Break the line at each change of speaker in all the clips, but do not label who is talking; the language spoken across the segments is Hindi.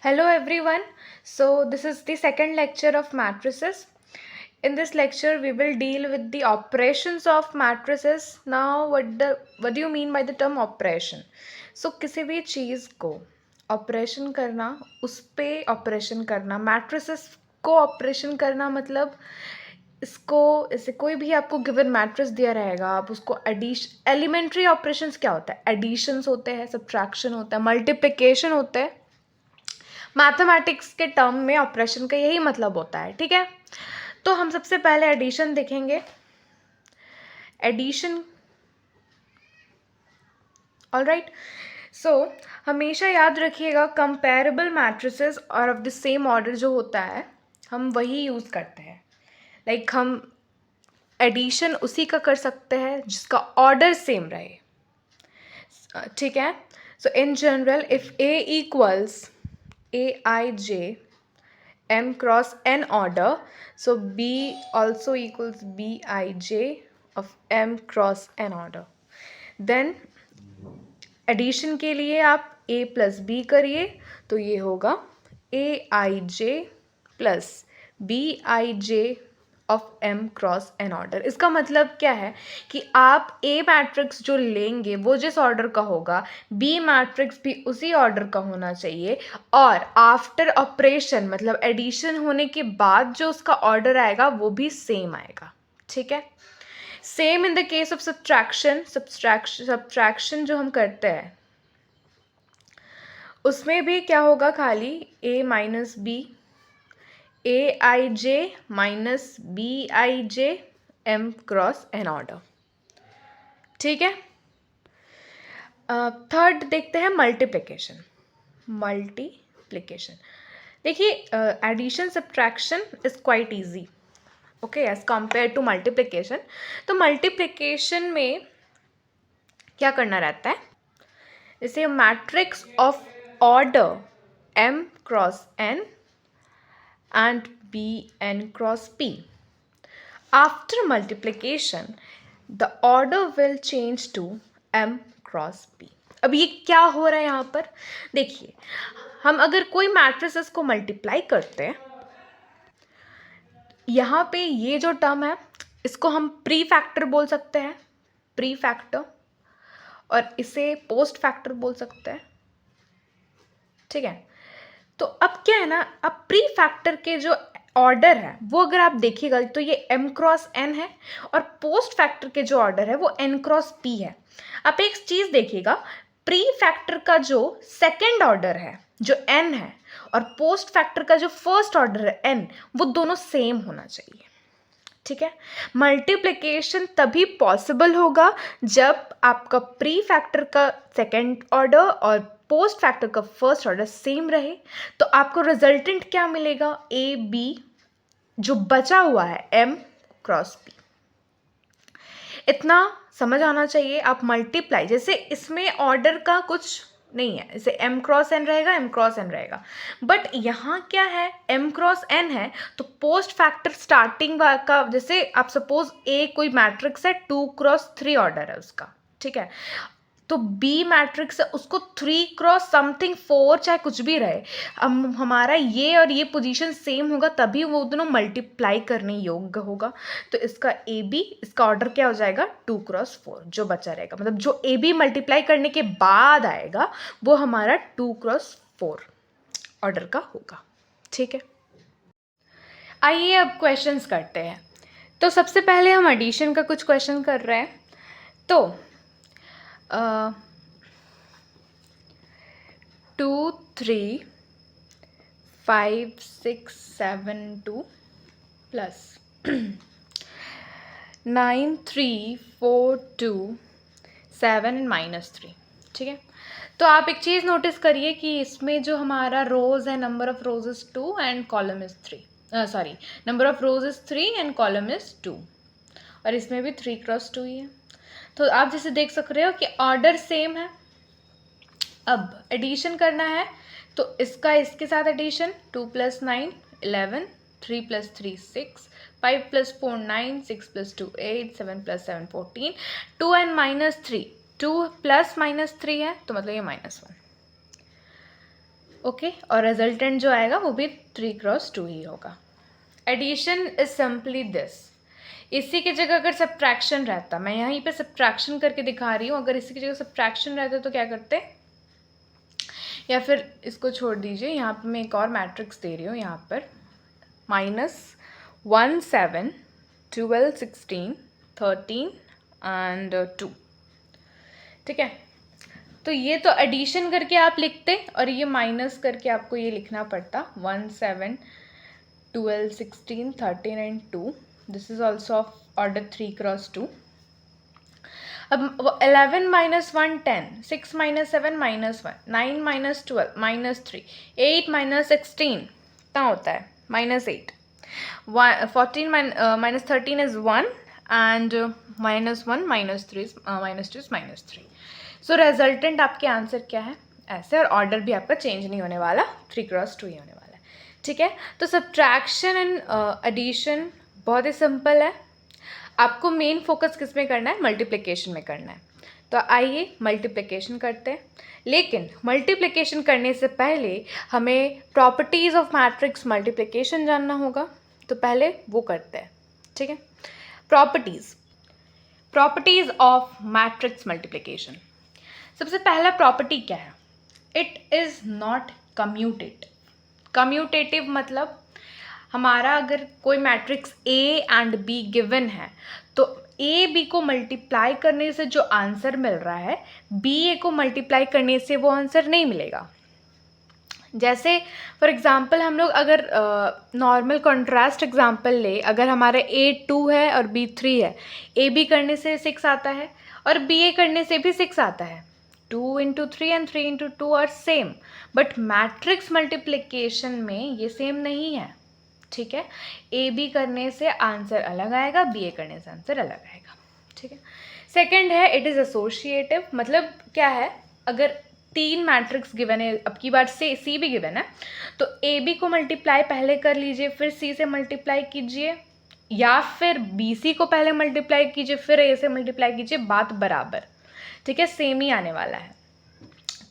Hello everyone. So this is the second lecture of matrices. In this lecture we will deal with the operations of matrices. Now what do you mean by the term operation? So किसी भी चीज़ को ऑपरेशन करना, उस पे ऑपरेशन करना, मैट्रिसेस को ऑपरेशन करना मतलब इसको ऐसे कोई भी आपको गिवन मैट्रिक्स दिया रहेगा, आप उसको एलिमेंट्री ऑपरेशंस क्या होता है? एडिशंस होते हैं, सब्ट्रैक्शन होता है, मल्टीप्लिकेशन होते हैं. मैथमेटिक्स के टर्म में ऑपरेशन का यही मतलब होता है. ठीक है, तो हम सबसे पहले एडिशन देखेंगे. Addition, alright. सो हमेशा याद रखिएगा कंपेरेबल मैट्रिसेस और ऑफ द सेम ऑर्डर जो होता है हम वही यूज़ करते हैं. लाइक हम एडिशन उसी का कर सकते हैं जिसका ऑर्डर सेम रहे. ठीक है. So in general if A equals Aij m cross n order, so B also equals Bij of m cross n order. Then addition के लिए आप a प्लस बी करिए तो ये होगा Aij plus Bij of m cross n order. इसका मतलब क्या है कि आप a मैट्रिक्स जो लेंगे वो जिस ऑर्डर का होगा b मैट्रिक्स भी उसी ऑर्डर का होना चाहिए, और आफ्टर ऑपरेशन मतलब एडिशन होने के बाद जो उसका ऑर्डर आएगा वो भी सेम आएगा. ठीक है. Same in the case of subtraction जो हम करते हैं उसमें भी क्या होगा, खाली a minus B, Aij minus Bij m cross n order. ठीक है. थर्ड देखते हैं मल्टीप्लिकेशन. देखिए addition subtraction is quite easy, okay, as compare to multiplication. तो मल्टीप्लिकेशन में क्या करना रहता है, जैसे matrix of order m cross n and Bn cross P. After multiplication, the order will change to m cross P. अब ये क्या हो रहा है यहाँ पर देखिए, हम अगर कोई मैट्रिसेस को मल्टीप्लाई करते हैं, यहाँ पे ये जो टर्म है इसको हम प्री फैक्टर बोल सकते हैं, प्री फैक्टर, और इसे पोस्ट फैक्टर बोल सकते हैं. ठीक है. तो अब क्या है ना, अब प्री फैक्टर के जो ऑर्डर है वो अगर आप देखिएगा तो ये m क्रॉस n है, और पोस्ट फैक्टर के जो ऑर्डर है वो n क्रॉस p है. आप एक चीज़ देखिएगा, प्री फैक्टर का जो सेकेंड ऑर्डर है जो n है और पोस्ट फैक्टर का जो फर्स्ट ऑर्डर है n, वो दोनों सेम होना चाहिए. ठीक है. मल्टीप्लिकेशन तभी पॉसिबल होगा जब आपका प्री फैक्टर का सेकेंड ऑर्डर और पोस्ट फैक्टर का फर्स्ट ऑर्डर सेम रहे. तो आपको रिजल्टेंट क्या मिलेगा, ए बी, जो बचा हुआ है m क्रॉस p. इतना समझ आना चाहिए. आप मल्टीप्लाई, जैसे इसमें ऑर्डर का कुछ नहीं है, जैसे m क्रॉस n रहेगा, m क्रॉस n रहेगा, बट यहाँ क्या है, m क्रॉस n है तो पोस्ट फैक्टर स्टार्टिंग का, जैसे आप सपोज a कोई मैट्रिक्स है 2 क्रॉस 3 ऑर्डर है उसका. ठीक है. तो B मैट्रिक्स है उसको 3 क्रॉस समथिंग 4 चाहे कुछ भी रहे, हमारा ये और ये पोजीशन सेम होगा तभी वो दोनों मल्टीप्लाई करने योग्य होगा. तो इसका AB, इसका ऑर्डर क्या हो जाएगा, 2 क्रॉस 4 जो बचा रहेगा, मतलब जो AB मल्टीप्लाई करने के बाद आएगा वो हमारा 2 क्रॉस 4 ऑर्डर का होगा. ठीक है. आइए अब क्वेश्चंस करते हैं. तो सबसे पहले हम एडिशन का कुछ क्वेश्चन कर रहे हैं. तो 2 3 5 6 7 2 प्लस 9 3 4 2 7 माइनस 3. ठीक है. तो आप एक चीज़ नोटिस करिए कि इसमें जो हमारा रोज है, number of rose is 2 and column is 3, number of rose is 3 and column is 2, और इसमें भी 3 क्रॉस 2 ही है. तो आप जैसे देख सक रहे हो कि ऑर्डर सेम है. अब एडिशन करना है तो इसका इसके साथ addition, 2 plus 9 11, 3 plus 3 6, 5 plus 4 9, 6 plus 2 8, 7 plus 7 14, 2 and minus 3, 2 plus minus 3 है तो मतलब ये -1. ओके, और रिजल्टेंट जो आएगा वो भी 3x2 ही होगा। Addition is simply this. इसी की जगह अगर सब्ट्रैक्शन रहता, मैं यहीं पे सब्ट्रैक्शन करके दिखा रही हूँ, अगर इसी की जगह सब्ट्रैक्शन रहता तो क्या करते, या फिर इसको छोड़ दीजिए, यहाँ पे मैं एक और मैट्रिक्स दे रही हूँ, यहाँ पर -1 7 12 16 13 एंड 2, ठीक है। तो ये तो एडिशन करके आप लिखते, और ये माइनस करके आपको ये लिखना पड़ता 1 7 12 16 13 and 2। This is also of order 3x2। अब 11 - 1 10, 6 - 7 -1, 9 - 12 -3, 8 - 16 कितना होता है -8, 14 - 13 is 1 and -1 - 3 is -2 is -3। So resultant आपके आंसर क्या है ऐसे, और ऑर्डर भी आपका चेंज नहीं होने वाला, 3x2 ही होने वाला है, ठीक है। तो सब्ट्रैक्शन एंड एडिशन बहुत ही सिंपल है। आपको मेन फोकस किस में करना है, मल्टीप्लिकेशन में करना है। तो आइए मल्टीप्लिकेशन करते हैं, लेकिन मल्टीप्लिकेशन करने से पहले हमें प्रॉपर्टीज़ ऑफ मैट्रिक्स मल्टीप्लिकेशन जानना होगा, तो पहले वो करते हैं, ठीक है। Properties of matrix multiplication. सबसे पहला प्रॉपर्टी क्या है, it is not commutative. Commutative मतलब हमारा अगर कोई matrix A and be given है, तो ए बी को मल्टीप्लाई करने से जो आंसर मिल रहा है, बी ए को मल्टीप्लाई करने से वो आंसर नहीं मिलेगा। जैसे फॉर एग्जांपल हम लोग अगर नॉर्मल कॉन्ट्रास्ट एग्जांपल ले, अगर हमारा ए 2 है और बी 3 है, ए बी करने से 6 आता है और बी ए करने से भी 6 आता है। 2 × 3 and 3 × 2 are same, but matrix multiplication में ये सेम नहीं है, ठीक है। ए बी करने से आंसर अलग आएगा, बी ए करने से आंसर अलग आएगा, ठीक है। सेकंड है इट इज़ एसोशिएटिव। मतलब क्या है, अगर 3 मैट्रिक्स गिवन है, अब की बार से सी भी गिवन है, तो ए बी को मल्टीप्लाई पहले कर लीजिए, फिर सी से मल्टीप्लाई कीजिए, या फिर बी सी को पहले मल्टीप्लाई कीजिए फिर ए से मल्टीप्लाई कीजिए, बात बराबर, ठीक है, सेम ही आने वाला है।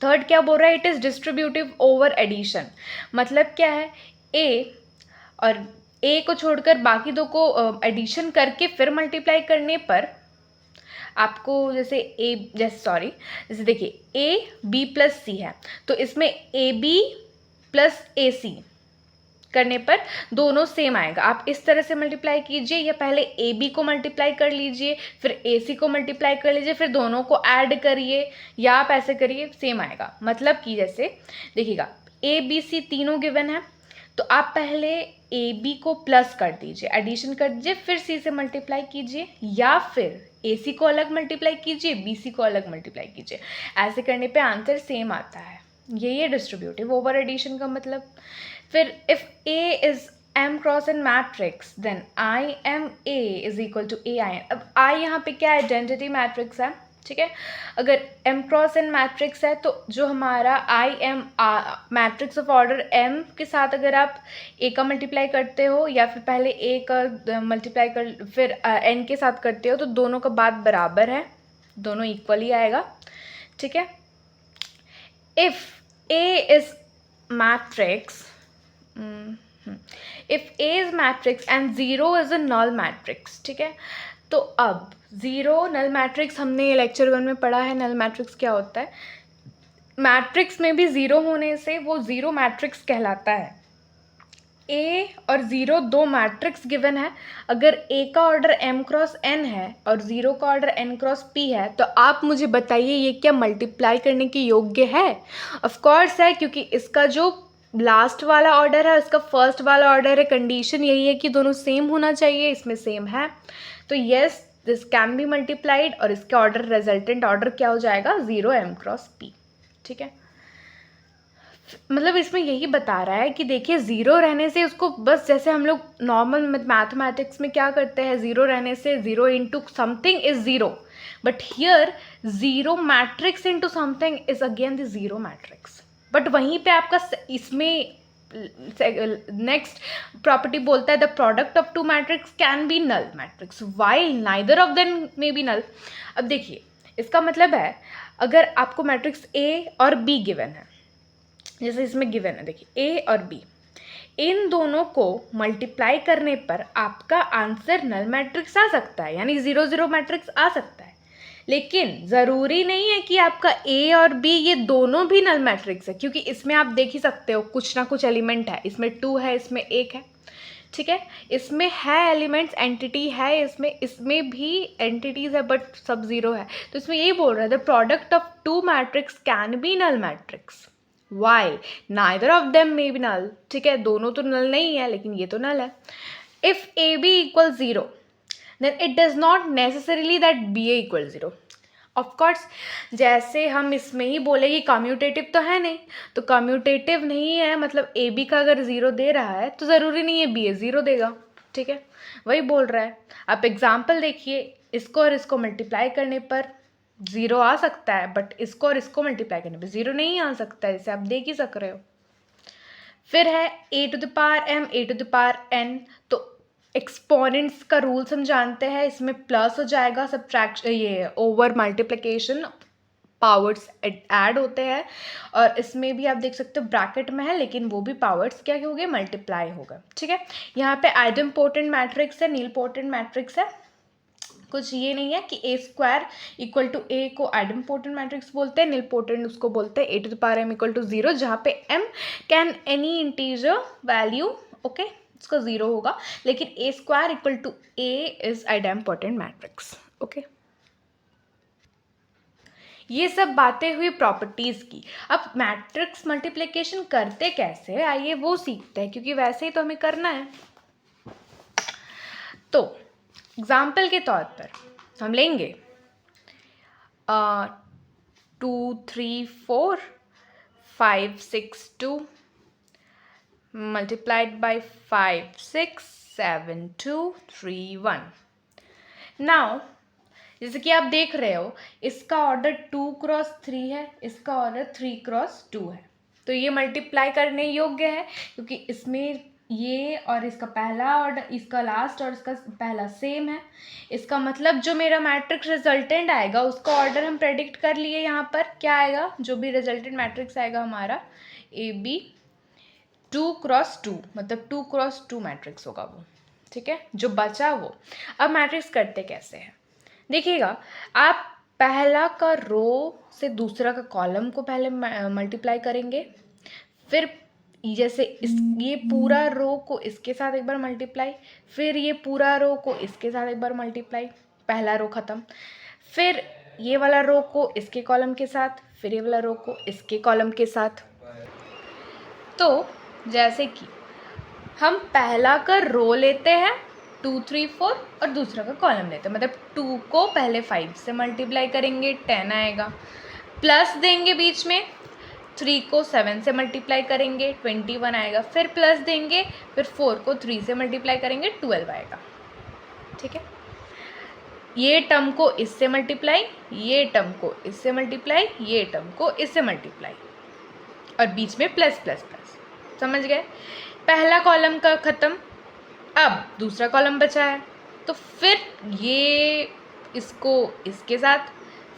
थर्ड क्या बोल रहा है, it is distributive over addition. मतलब क्या है, ए और ए को छोड़कर बाकी दो को एडिशन करके फिर मल्टीप्लाई करने पर आपको जैसे देखिए ए बी प्लस सी है, तो इसमें ए बी प्लस ए सी करने पर दोनों सेम आएगा। आप इस तरह से मल्टीप्लाई कीजिए, या पहले ए बी को मल्टीप्लाई कर लीजिए, फिर ए सी को मल्टीप्लाई कर लीजिए, फिर दोनों को ऐड करिए, या आप ऐसे करिए, सेम आएगा। मतलब कि जैसे देखिएगा ए बी सी तीनों गिवन है, तो आप पहले ए बी को प्लस कर दीजिए, एडिशन कर दीजिए, फिर सी से मल्टीप्लाई कीजिए, या फिर ए सी को अलग मल्टीप्लाई कीजिए, बी सी को अलग मल्टीप्लाई कीजिए। ऐसे करने पे आंसर सेम आता है। यही है डिस्ट्रीब्यूटिव ओवर एडिशन का मतलब। फिर if A is m cross N matrix, then I M A is equal to A I N. अब आई यहाँ पे क्या आइडेंटिटी मैट्रिक्स है, ठीक है। अगर m क्रॉस n मैट्रिक्स है, तो जो हमारा I am matrix of order m के साथ अगर आप a का मल्टीप्लाई करते हो, या फिर पहले a का मल्टीप्लाई कर फिर n के साथ करते हो, तो दोनों का बात बराबर है, दोनों इक्वल ही आएगा, ठीक है। If a is matrix if a is matrix and 0 is a null matrix, ठीक है। तो अब 0 नल मैट्रिक्स, हमने लेक्चर 1 में पढ़ा है नल मैट्रिक्स क्या होता है। मैट्रिक्स में भी 0 होने से वो 0 मैट्रिक्स कहलाता है। ए और 0 दो मैट्रिक्स गिवन है, अगर ए का ऑर्डर m क्रॉस n है और 0 का ऑर्डर n क्रॉस p है, तो आप मुझे बताइए ये क्या मल्टीप्लाई करने के योग्य है। ऑफ कोर्स है, क्योंकि इसका जो लास्ट वाला ऑर्डर है उसका फर्स्ट वाला ऑर्डर है। कंडीशन यही है कि दोनों सेम होना चाहिए, इसमें सेम है, तो yes this can be multiplied, और इसका ऑर्डर रिजल्टेंट ऑर्डर क्या हो जाएगा, 0 m क्रॉस p, ठीक है। मतलब इसमें यही बता रहा है कि देखिए 0 रहने से उसको बस, जैसे हम लोग नॉर्मल मैथमेटिक्स में क्या करते हैं, 0 रहने से 0 into something is 0, but here 0 matrix into something is again the 0 matrix. But वहीं पे आपका इसमें नेक्स्ट प्रॉपर्टी बोलता है the product of two matrix can be null matrix while neither of them may be null. अब देखिए इसका मतलब है, अगर आपको मैट्रिक्स ए और बी गिवन है, जैसे इसमें गिवन है, देखिए ए और बी, इन दोनों को मल्टीप्लाई करने पर आपका आंसर नल मैट्रिक्स आ सकता है, यानी 0 0 मैट्रिक्स आ सकता है। लेकिन ज़रूरी नहीं है कि आपका ए और बी ये दोनों भी नल मैट्रिक्स है, क्योंकि इसमें आप देख ही सकते हो कुछ ना कुछ एलिमेंट है, इसमें 2 है, इसमें 1 है, ठीक है, इसमें है एलिमेंट्स, एंटिटी है, इसमें भी एंटिटीज है बट सब 0 है। तो इसमें यही बोल रहा है the product of 2 matrix can be null matrix, why neither of them may be null, ठीक है, दोनों तो नल नहीं है लेकिन ये तो नल है। If A B equal 0 then it does not necessarily that BA equal 0. Of course जैसे हम इसमें ही बोले कि कम्यूटेटिव तो है नहीं, तो कम्यूटेटिव नहीं है मतलब ए बी का अगर 0 दे रहा है तो ज़रूरी नहीं है BA 0 देगा, ठीक है, वही बोल रहा है। आप एग्जाम्पल देखिए, इसको और इसको मल्टीप्लाई करने पर 0 आ सकता है, बट इसको और इसको मल्टीप्लाई करने पर 0 नहीं आ सकता है, जैसे आप देख ही सक रहे हो। फिर है a to the power m a to the power n, तो एक्सपोनेंट्स का रूल हम जानते हैं, इसमें प्लस हो जाएगा, सब्ट्रैक्शन ये ओवर मल्टीप्लिकेशन पावर्स ऐड होते हैं, और इसमें भी आप देख सकते हो ब्रैकेट में है लेकिन वो भी पावर्स क्या हो गए, मल्टीप्लाई होगा, ठीक है। यहाँ पे आइडेम्पोर्टेंट मैट्रिक्स है, नीलपोर्टेंट मैट्रिक्स है, कुछ ये नहीं है कि A square equal to A को आइडेम्पोर्टेंट मैट्रिक्स बोलते हैं, नीलपोर्टेंट उसको बोलते हैं A to the power m equal to 0, जहाँ पे m can any integer value, okay, इसका 0 होगा, लेकिन A square equal to A is idempotent matrix, okay. ये सब बातें हुई प्रॉपर्टीज़ की। अब मैट्रिक्स मल्टीप्लिकेशन करते कैसे, आइए वो सीखते हैं, क्योंकि वैसे ही तो हमें करना है। तो एग्जाम्पल के तौर पर हम लेंगे 2 3 4 5 6 2 multiplied by 5 6 7 2 3 1। नाउ जैसे कि आप देख रहे हो इसका ऑर्डर 2 क्रॉस 3 है, इसका ऑर्डर 3 क्रॉस 2 है, तो ये मल्टीप्लाई करने योग्य है, क्योंकि इसमें ये और इसका पहला ऑर्डर, इसका लास्ट और इसका पहला सेम है। इसका मतलब जो मेरा मैट्रिक्स रिजल्टेंट आएगा उसका ऑर्डर हम प्रेडिक्ट कर लिए, यहाँ पर क्या आएगा, जो भी रिजल्टेंट मैट्रिक्स आएगा हमारा ए बी 2 क्रॉस 2, मतलब 2 क्रॉस 2 मैट्रिक्स होगा वो, ठीक है, जो बचा वो। अब मैट्रिक्स करते कैसे हैं देखिएगा, आप पहला का रो से दूसरा का कॉलम को पहले मल्टीप्लाई करेंगे, फिर जैसे ये पूरा रो को इसके साथ एक बार मल्टीप्लाई, फिर ये पूरा रो को इसके साथ एक बार मल्टीप्लाई, पहला रो ख़त्म, फिर ये वाला रो को इसके कॉलम के साथ, फिर ये वाला रो को इसके कॉलम के साथ। तो जैसे कि हम पहला का रो लेते हैं 2 3 4 और दूसरा का कॉलम लेते हैं, मतलब 2 को पहले 5 से मल्टीप्लाई करेंगे 10 आएगा, प्लस देंगे बीच में, 3 को 7 से मल्टीप्लाई करेंगे 21 आएगा, फिर प्लस देंगे, फिर 4 को 3 से मल्टीप्लाई करेंगे 12 आएगा, ठीक है। ये टर्म को इससे मल्टीप्लाई, ये टर्म को इससे मल्टीप्लाई, ये टर्म को इससे मल्टीप्लाई, और बीच में प्लस प्लस प्लस, समझ गए। पहला कॉलम का ख़त्म, अब दूसरा कॉलम बचा है, तो फिर ये इसको इसके साथ,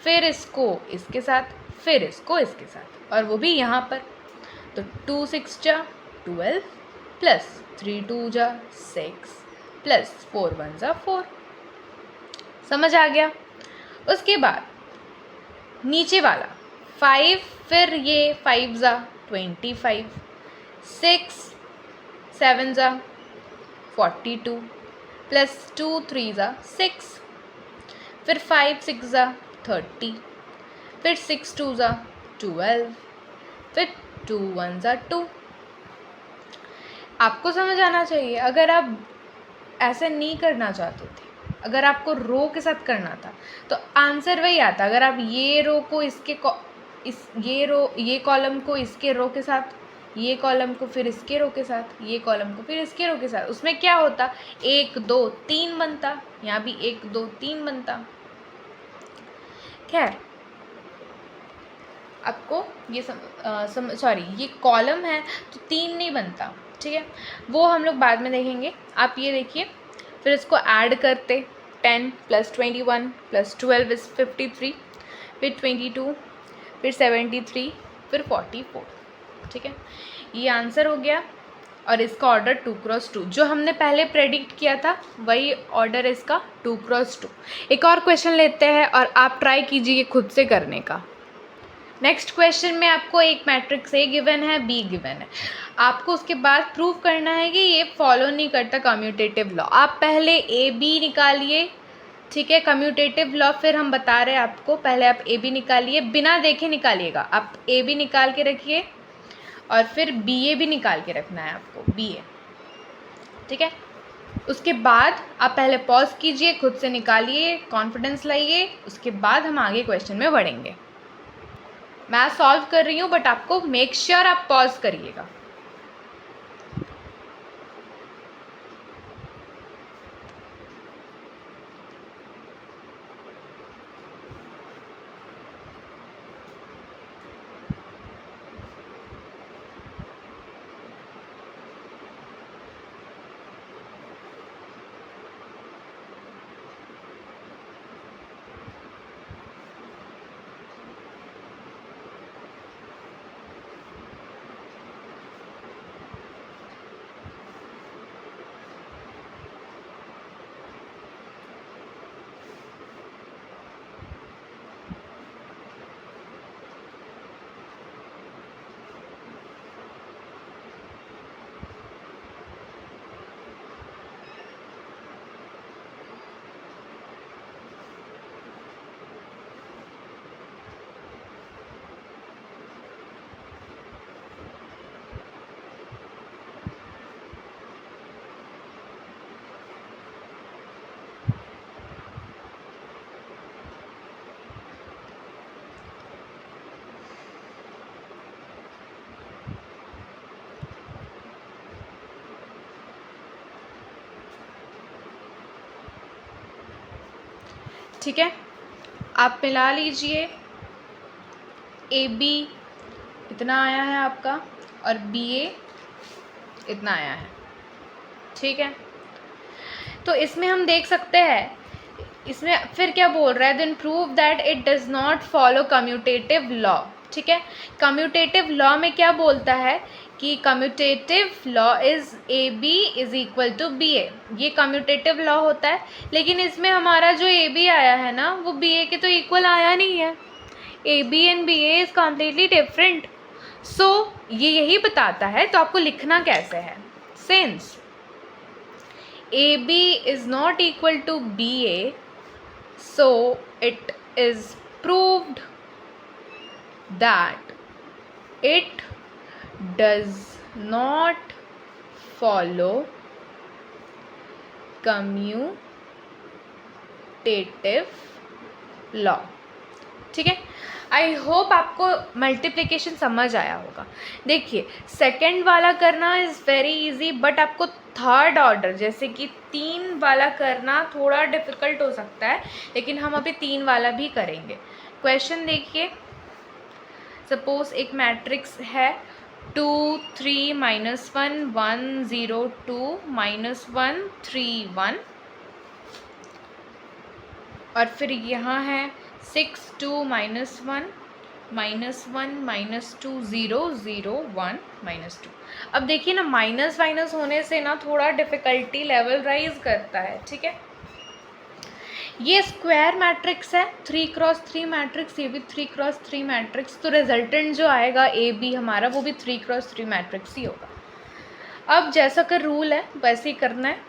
फिर इसको इसके साथ, फिर इसको इसके साथ, और वो भी यहाँ पर। तो 2 6 जा 12 प्लस 3 2 जा 6 प्लस 4 1 जा 4, समझ आ गया। उसके बाद नीचे वाला 5, फिर ये 5 जा 25, 6 7 जा 42 प्लस 2 3 जा 6, फिर 5 6 जा 30, फिर 6 2 जा 12, फिर 2 1 जा 2। आपको समझ आना चाहिए, अगर आप ऐसे नहीं करना चाहते थे, अगर आपको रो के साथ करना था तो आंसर वही आता। अगर आप ये रो को इसके ये कॉलम को इसके रो के साथ, ये कॉलम को फिर इसके रो के साथ, ये कॉलम को फिर इसके रो के साथ, उसमें क्या होता, 1 2 3 बनता, यहाँ भी 1 2 3 बनता। खैर आपको ये सॉरी ये कॉलम है तो 3 नहीं बनता, ठीक है, वो हम लोग बाद में देखेंगे। आप ये देखिए, फिर इसको ऐड करते 10 प्लस 21 प्लस 12 इज़ 53, फिर 22, फिर 73, फिर 44। ठीक है, ये आंसर हो गया। और इसका ऑर्डर 2x2, जो हमने पहले प्रेडिक्ट किया था वही ऑर्डर इसका 2x2। एक और क्वेश्चन लेते हैं और आप ट्राई कीजिए खुद से करने का। नेक्स्ट क्वेश्चन में आपको एक मैट्रिक्स ए गिवन है, बी गिवन है, आपको उसके बाद प्रूव करना है कि ये फॉलो नहीं करता कम्यूटेटिव लॉ। आप पहले ए बी निकालिए, ठीक है, कम्यूटेटिव लॉ फिर हम बता रहे हैं आपको। पहले आप ए बी निकालिए, बिना देखे निकालिएगा। आप ए बी निकाल के रखिए और फिर बी ए भी निकाल के रखना है आपको, बी ए, ठीक है। उसके बाद आप पहले पॉज कीजिए, खुद से निकालिए, कॉन्फिडेंस लाइए, उसके बाद हम आगे क्वेश्चन में बढ़ेंगे। मैं सॉल्व कर रही हूँ बट आपको मेक श्योर आप पॉज करिएगा। ठीक है, आप मिला लीजिए, ए बी इतना आया है आपका और बी ए इतना आया है, ठीक है। तो इसमें हम देख सकते हैं, इसमें फिर क्या बोल रहा है, then prove that it does not follow commutative law, ठीक है। कम्यूटेटिव लॉ में क्या बोलता है कि commutative law is A B is equal to B A, ये कम्यूटेटिव लॉ होता है। लेकिन इसमें हमारा जो ए बी आया है ना, वो बी ए के तो इक्वल आया नहीं है। A B and B A is completely different. So ये यही बताता है, तो आपको लिखना कैसे है, since A B is not equal to B A, so it is proved that it does not follow commutative law, ठीक है। आई होप आपको मल्टीप्लिकेशन समझ आया होगा। देखिए, सेकंड वाला करना इज़ वेरी इजी, बट आपको थर्ड ऑर्डर जैसे कि 3 वाला करना थोड़ा डिफ़िकल्ट हो सकता है, लेकिन हम अभी 3 वाला भी करेंगे। क्वेश्चन देखिए, सपोज एक मैट्रिक्स है 2 3 -1 1 0 2 -1 3 1, और फिर यहाँ है 6 2 -1 -1 -2 0 0 1 -2। अब देखिए ना, माइनस माइनस होने से ना थोड़ा डिफ़िकल्टी लेवल राइज करता है, ठीक है। ये स्क्वायर मैट्रिक्स है, 3x3 मैट्रिक्स, ये भी 3x3 मैट्रिक्स, तो रिजल्टेंट जो आएगा ए बी हमारा, वो भी 3x3 मैट्रिक्स ही होगा। अब जैसा कि रूल है वैसे ही करना है,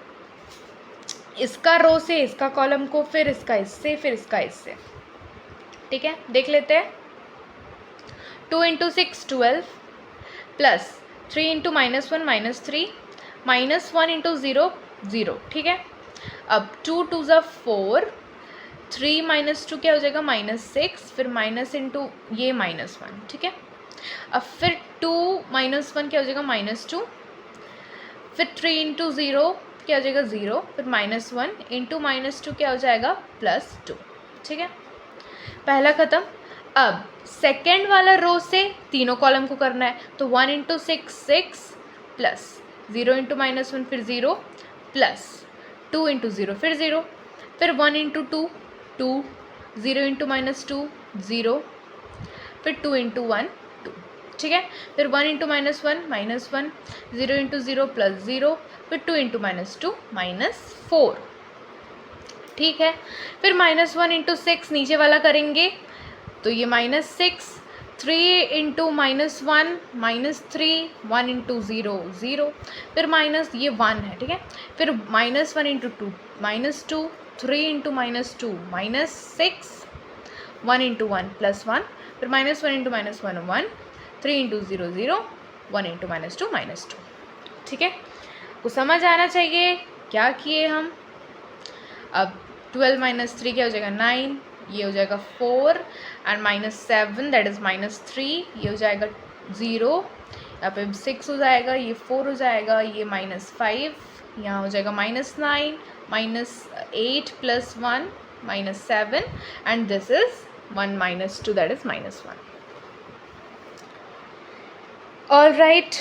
इसका रो से इसका कॉलम को, फिर इसका इससे, फिर इसका इससे, ठीक है। देख लेते हैं, 2 × 6 12 प्लस 3 × -1 -3 -1 × 0 0, ठीक है। अब 2 2 ज़ा 4, 3 -2 क्या हो जाएगा -6, फिर माइनस इंटू ये -1, ठीक है। अब फिर 2 -1 क्या हो जाएगा -2, फिर 3 × 0 क्या हो जाएगा 0, फिर -1 इंटू -2 क्या हो जाएगा +2, ठीक है। पहला ख़त्म। अब सेकेंड वाला रो से तीनों कॉलम को करना है, तो 1 × 6 6 प्लस 0 × -1 फिर 0 प्लस 2 × 0 फिर 0, फिर 1 × 2 2, 0 × -2 0, फिर 2 × 1 2, ठीक है। फिर 1 इंटू -1 -1, 0 इंटू 0 +0, फिर 2 इंटू -2 -4, ठीक है। फिर -1 इंटू 6 नीचे वाला करेंगे तो ये -6, 3 इंटू -1 -3, 1 इंटू 0 0, फिर माइनस ये 1 है, ठीक है। फिर -1 इंटू 2 -2, 3 इंटू -2 -6, 1 इंटू 1 +1, फिर -1 इंटू -1 1, 3 इंटू 0 0, 1 इंटू -2 -2, ठीक है। को समझ आना चाहिए क्या किए हम। अब 12 - 3 क्या हो जाएगा 9, ये हो जाएगा 4 एंड -7 दैट इज़ -3, ये हो जाएगा 0, यहाँ पे 6 हो जाएगा, ये 4 हो जाएगा, ये -5, यहाँ हो जाएगा -9, -8 + 1 -7 and this is 1 - 2 that is -1। All right,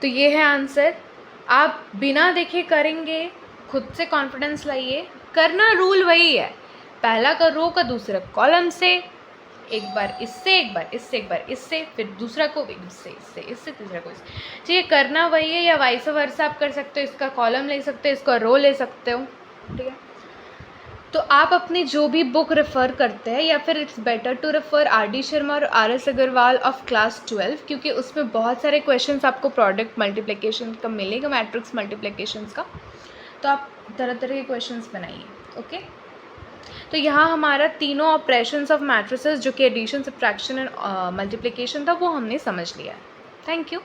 तो ये है आंसर। आप बिना देखे करेंगे, खुद से कॉन्फिडेंस लाइए, करना रूल वही है, पहला का रो का दूसरा कॉलम से, एक बार इससे, एक बार इससे, एक बार इससे, फिर दूसरा को इससे, इससे, इससे, तीसरा को इससे, ठीक है। करना वही है, या वाइस वर्सा आप कर सकते हो, इसका कॉलम ले सकते हो, इसका रो ले सकते हो, ठीक है। तो आप अपनी जो भी बुक रेफ़र करते हैं, या फिर it's better to refer RD Sharma और RS अग्रवाल ऑफ क्लास 12, क्योंकि उसमें बहुत सारे क्वेश्चंस आपको प्रोडक्ट मल्टीप्लिकेशन का मिलेगा, मैट्रिक्स मल्टीप्लिकेशंस का, तो आप तरह तरह के क्वेश्चंस बनाइए, ओके। तो यहाँ हमारा तीनों ऑपरेशंस ऑफ मैट्रिसेस जो कि एडिशन, सब्ट्रैक्शन एंड मल्टीप्लिकेशन था, वो हमने समझ लिया है। Thank you.